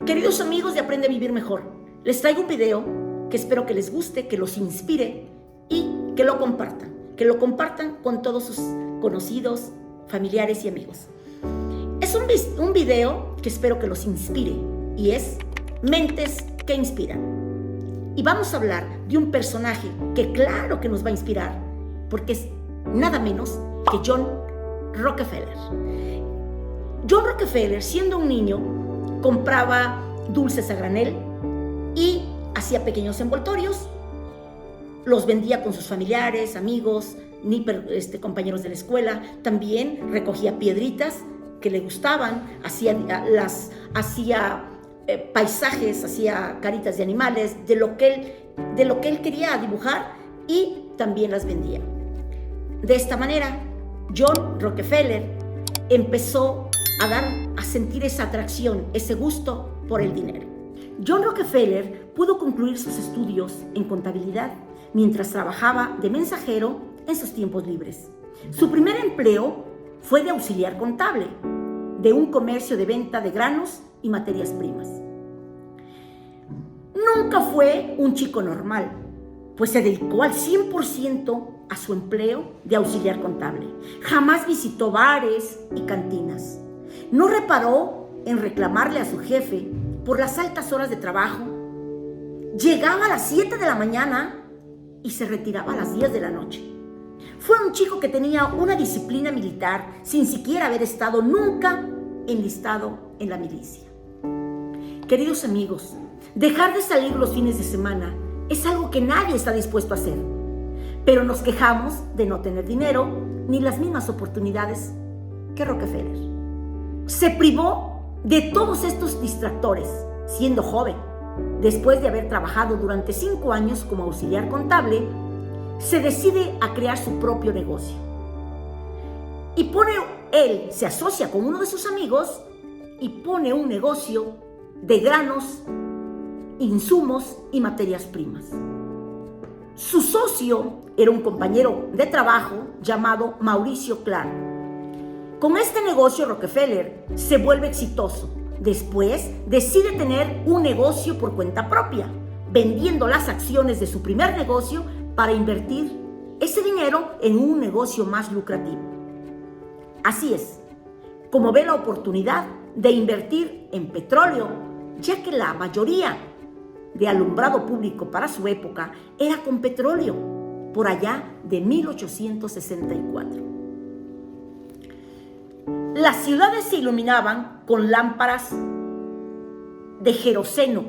Queridos amigos de Aprende a Vivir Mejor, les traigo un video que espero que les guste, que los inspire y que lo compartan. Que lo compartan con todos sus conocidos, familiares y amigos. Es un video que espero que los inspire y es Mentes que Inspiran. Y vamos a hablar de un personaje que claro que nos va a inspirar porque es nada menos que John Rockefeller. John Rockefeller, siendo un niño, compraba dulces a granel y hacía pequeños envoltorios, los vendía con sus familiares, amigos, compañeros de la escuela. También recogía piedritas que le gustaban, hacía paisajes, hacía caritas de animales, de lo que él quería dibujar, y también las vendía. De esta manera, John Rockefeller empezó a sentir esa atracción, ese gusto por el dinero. John Rockefeller pudo concluir sus estudios en contabilidad mientras trabajaba de mensajero en sus tiempos libres. Su primer empleo fue de auxiliar contable de un comercio de venta de granos y materias primas. Nunca fue un chico normal, pues se dedicó al 100% a su empleo de auxiliar contable. Jamás visitó bares y cantinas. No reparó en reclamarle a su jefe por las altas horas de trabajo. Llegaba a las 7 de la mañana y se retiraba a las 10 de la noche. Fue un chico que tenía una disciplina militar sin siquiera haber estado nunca enlistado en la milicia. Queridos amigos, dejar de salir los fines de semana es algo que nadie está dispuesto a hacer, pero nos quejamos de no tener dinero ni las mismas oportunidades que Rockefeller. Se privó de todos estos distractores siendo joven. Después de haber trabajado durante 5 años como auxiliar contable, se decide a crear su propio negocio. Y él se asocia con uno de sus amigos y pone un negocio de granos, insumos y materias primas. Su socio era un compañero de trabajo llamado Mauricio Clark. Con este negocio, Rockefeller se vuelve exitoso. Después decide tener un negocio por cuenta propia, vendiendo las acciones de su primer negocio para invertir ese dinero en un negocio más lucrativo. Así es, como ve la oportunidad de invertir en petróleo, ya que la mayoría de alumbrado público para su época era con petróleo, por allá de 1864. Las ciudades se iluminaban con lámparas de queroseno,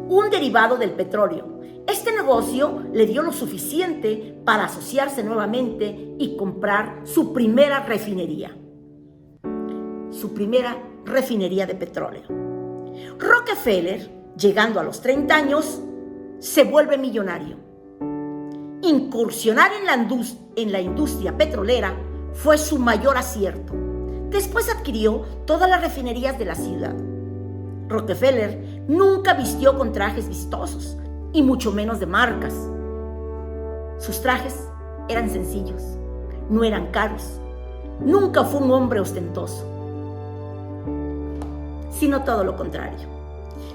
un derivado del petróleo. Este negocio le dio lo suficiente para asociarse nuevamente y comprar su primera refinería de petróleo. Rockefeller, llegando a los 30 años, se vuelve millonario. Incursionar en la industria petrolera fue su mayor acierto. Después adquirió todas las refinerías de la ciudad. Rockefeller nunca vistió con trajes vistosos y mucho menos de marcas. Sus trajes eran sencillos, no eran caros. Nunca fue un hombre ostentoso, sino todo lo contrario.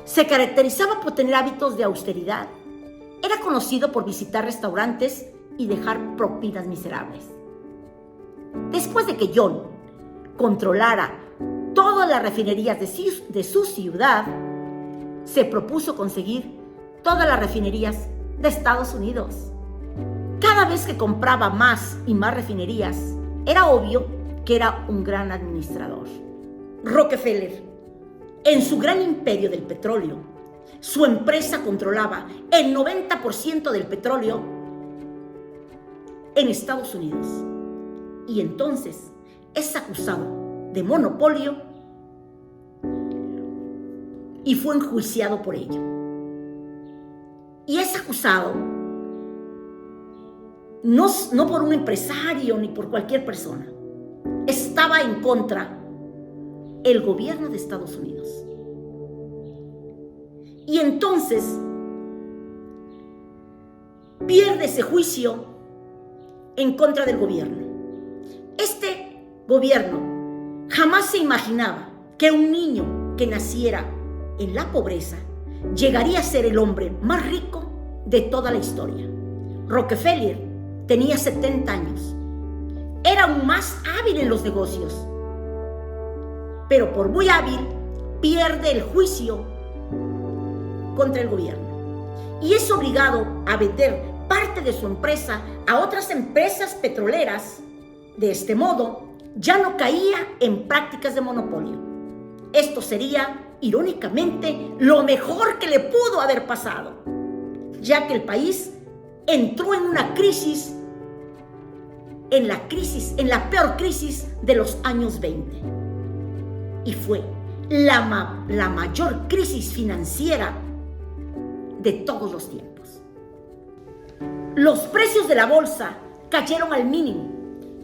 Se caracterizaba por tener hábitos de austeridad. Era conocido por visitar restaurantes y dejar propinas miserables. Después de que John controlara todas las refinerías de su ciudad, se propuso conseguir todas las refinerías de Estados Unidos. Cada vez que compraba más y más refinerías, era obvio que era un gran administrador. Rockefeller, en su gran imperio del petróleo, su empresa controlaba el 90% del petróleo en Estados Unidos. Y entonces es acusado de monopolio y fue enjuiciado por ello. Y es acusado no por un empresario ni por cualquier persona. Estaba en contra el gobierno de Estados Unidos. Y entonces pierde ese juicio en contra del gobierno. Este gobierno jamás se imaginaba que un niño que naciera en la pobreza, llegaría a ser el hombre más rico de toda la historia. Rockefeller tenía 70 años. Era aún más hábil en los negocios, pero por muy hábil, pierde el juicio contra el gobierno y es obligado a vender parte de su empresa a otras empresas petroleras. De este modo, ya no caía en prácticas de monopolio. Esto sería, irónicamente, lo mejor que le pudo haber pasado, ya que el país entró en una crisis, en la peor crisis de los años 20. Y fue la mayor crisis financiera de todos los tiempos. Los precios de la bolsa cayeron al mínimo.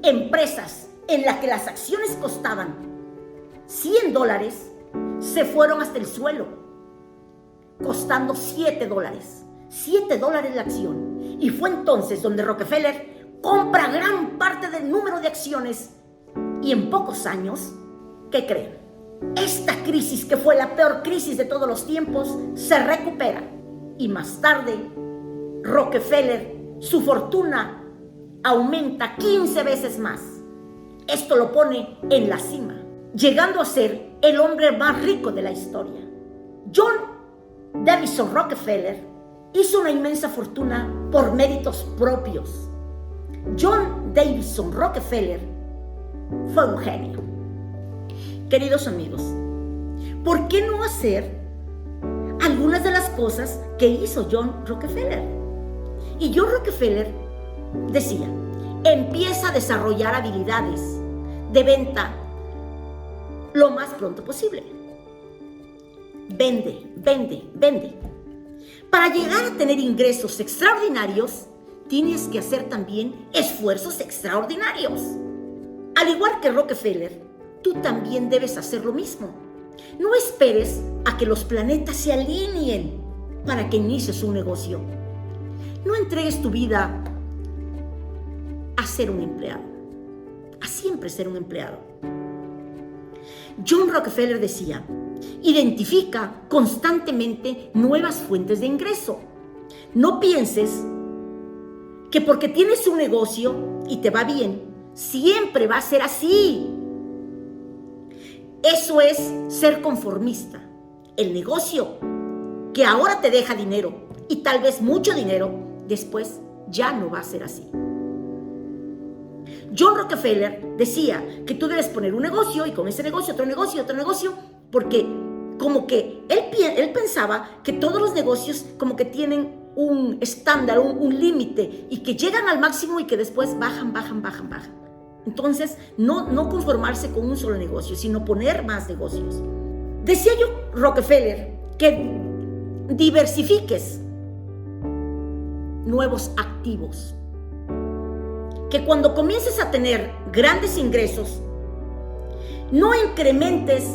Empresas en las que las acciones costaban $100 se fueron hasta el suelo, costando $7. $7 la acción. Y fue entonces donde Rockefeller compra gran parte del número de acciones y en pocos años, ¿qué creen? Esta crisis, que fue la peor crisis de todos los tiempos, se recupera y más tarde Rockefeller, su fortuna aumenta 15 veces más. Esto lo pone en la cima, llegando a ser el hombre más rico de la historia. John Davison Rockefeller hizo una inmensa fortuna por méritos propios. John Davison Rockefeller fue un genio. Queridos amigos, ¿por qué no hacer algunas de las cosas que hizo John Rockefeller? Y John Rockefeller decía: empieza a desarrollar habilidades de venta lo más pronto posible. Vende. Para llegar a tener ingresos extraordinarios, tienes que hacer también esfuerzos extraordinarios. Al igual que Rockefeller, tú también debes hacer lo mismo. No esperes a que los planetas se alineen para que inicies un negocio. No entregues tu vida a ser un empleado, a siempre ser un empleado. John Rockefeller decía: identifica constantemente nuevas fuentes de ingreso. No pienses que porque tienes un negocio y te va bien, siempre va a ser así. Eso es ser conformista. El negocio que ahora te deja dinero, y tal vez mucho dinero, después ya no va a ser así. John Rockefeller decía que tú debes poner un negocio y con ese negocio otro negocio, porque como que él pensaba que todos los negocios como que tienen un estándar, un límite, y que llegan al máximo y que después bajan. Entonces, no conformarse con un solo negocio, sino poner más negocios. Decía yo, Rockefeller, que diversifiques nuevos activos. Que cuando comiences a tener grandes ingresos, no incrementes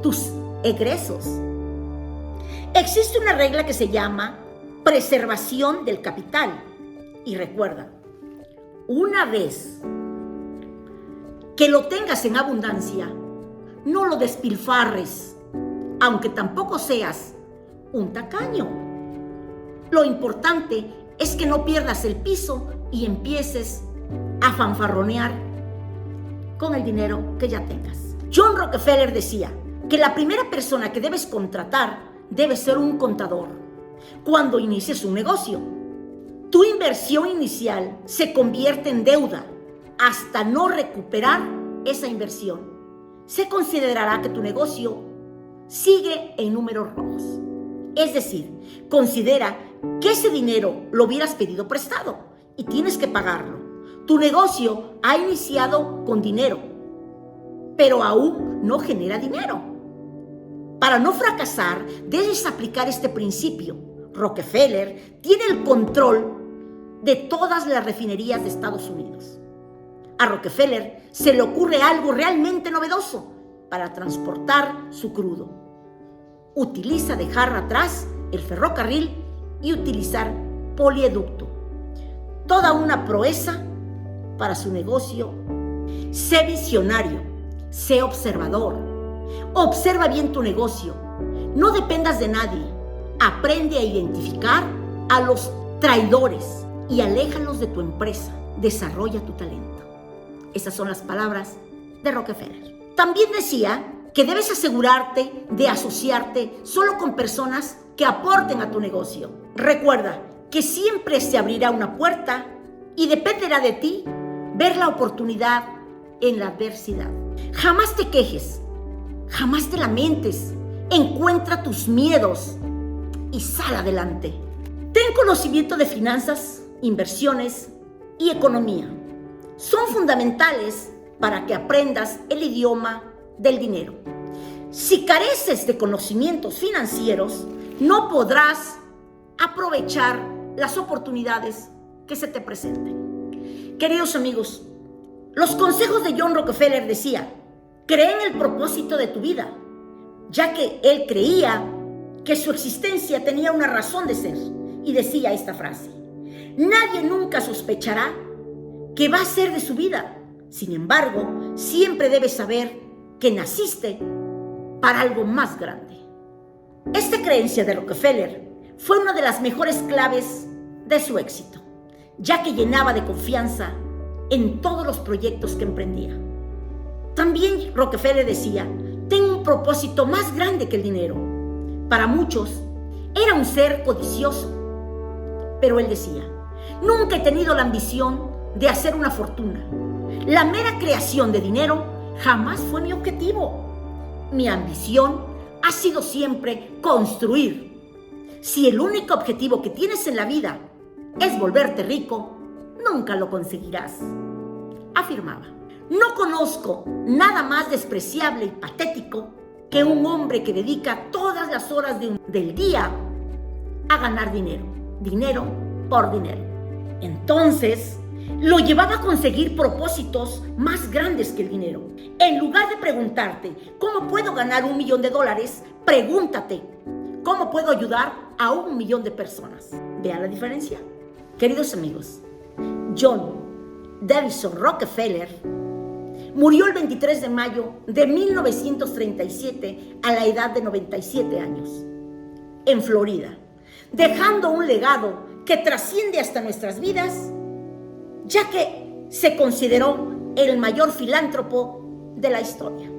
tus egresos. Existe una regla que se llama preservación del capital. Y recuerda, una vez que lo tengas en abundancia, no lo despilfarres, aunque tampoco seas un tacaño. Lo importante es que no pierdas el piso y empieces a fanfarronear con el dinero que ya tengas. John Rockefeller decía que la primera persona que debes contratar debe ser un contador. Cuando inicies un negocio, tu inversión inicial se convierte en deuda hasta no recuperar esa inversión. Se considerará que tu negocio sigue en números rojos. Es decir, considera que ese dinero lo hubieras pedido prestado y tienes que pagarlo. Tu negocio ha iniciado con dinero, pero aún no genera dinero. Para no fracasar, debes aplicar este principio. Rockefeller tiene el control de todas las refinerías de Estados Unidos. A Rockefeller se le ocurre algo realmente novedoso para transportar su crudo. Utiliza dejar atrás el ferrocarril y utilizar polieducto. Toda una proeza para su negocio. Sé visionario, sé observador. Observa bien tu negocio. No dependas de nadie. Aprende a identificar a los traidores y aléjalos de tu empresa. Desarrolla tu talento. Esas son las palabras de Rockefeller. También decía que debes asegurarte de asociarte solo con personas que aporten a tu negocio. Recuerda que siempre se abrirá una puerta y dependerá de ti ver la oportunidad en la adversidad. Jamás te quejes, jamás te lamentes. Encuentra tus miedos y sal adelante. Ten conocimiento de finanzas, inversiones y economía. Son fundamentales para que aprendas el idioma del dinero. Si careces de conocimientos financieros, no podrás aprovechar las oportunidades que se te presenten. Queridos amigos, los consejos de John Rockefeller decía: cree en el propósito de tu vida, ya que él creía que su existencia tenía una razón de ser, y decía esta frase: nadie nunca sospechará qué va a ser de su vida. Sin embargo, siempre debes saber que naciste para algo más grande. Esta creencia de Rockefeller fue una de las mejores claves de su éxito, ya que llenaba de confianza en todos los proyectos que emprendía. También Rockefeller decía: tengo un propósito más grande que el dinero. Para muchos era un ser codicioso, pero él decía: nunca he tenido la ambición de hacer una fortuna. La mera creación de dinero jamás fue mi objetivo. Mi ambición ha sido siempre construir. Si el único objetivo que tienes en la vida es volverte rico, nunca lo conseguirás, afirmaba. No conozco nada más despreciable y patético que un hombre que dedica todas las horas del día a ganar dinero, dinero por dinero. Entonces, lo llevaba a conseguir propósitos más grandes que el dinero. En lugar de preguntarte ¿cómo puedo ganar $1 millón? Pregúntate ¿cómo puedo ayudar a 1 millón de personas? ¿Vean la diferencia? Queridos amigos, John Davison Rockefeller murió el 23 de mayo de 1937 a la edad de 97 años, en Florida, dejando un legado que trasciende hasta nuestras vidas, ya que se consideró el mayor filántropo de la historia.